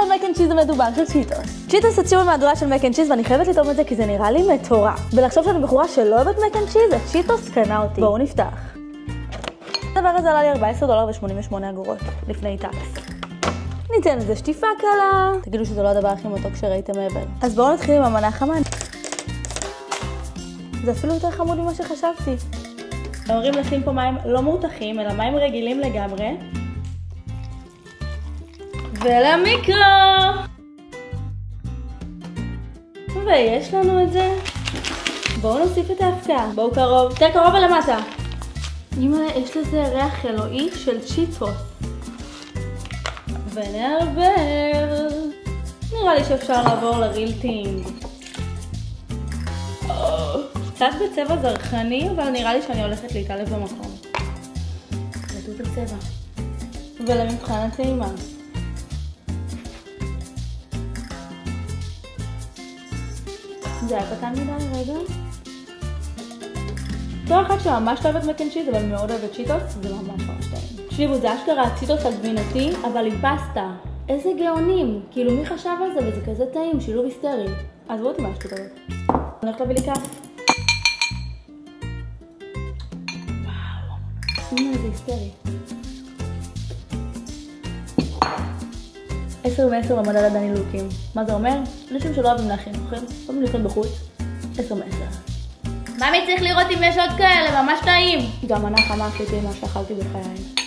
המק אנד צ'יז המדובר של צ'יטוס. צ'יטוס הציעו במהדורה של מק אנד צ'יז ואני חייבת לטעום את זה כי זה נראה לי מטורף. ולחשוב שאני בחורה שלא אוהבת מק אנד צ'יז, צ'יטוס קנה אותי. בואו נפתח. הדבר הזה עלה לי $14.88 לפני טקס. ניתן לזה שטיפה קלה. תגידו שזה לא הדבר הכי מתוק שראיתם מעבר. אז בואו נתחיל עם המנה חמה. זה אפילו יותר חמוד ממה שחשבתי. אומרים לשים פה מים לא מורתחים, אלא מים רגילים לגמרי. ולמיקרו! ויש לנו את זה. בואו נוסיף את ההפקעה. בואו קרוב. יותר קרוב ולמטה. אימא'לה, יש לזה ריח אלוהי של צ'יטוס. ונערבר. נראה לי שאפשר לעבור לרילטינג. קצת בצבע זרחני, אבל נראה לי שאני הולכת להתעלב במקום. נדעו את הצבע. ולמבחן הטעימה. זה היה קטן מדי, רגע. בתור אחת שממש אוהבת מק אנד צ'יז, אבל מאוד אוהבת צ'יטוס, זה ממש טעים. תקשיבו, זה אשכרה צ'יטוס על גבינתי, אבל עם פסטה. איזה גאונים. כאילו, מי חשב על זה וזה כזה טעים, שילוב היסטרי. אז בואו אותי מה שטות הזאת. אני הולכת להביא לי כף. וואו. זה היסטרי. 10 מ-10 במדד הדני לוקים. מה זה אומר? אנשים שלא אוהבים להכין אוכל, אוהבים לקנות בחוץ. 10 מ-10. ממי צריך לראות אם יש עוד כאלה, ממש טעים. גם מנה חמה הכי טעימה שאכלתי בחיי.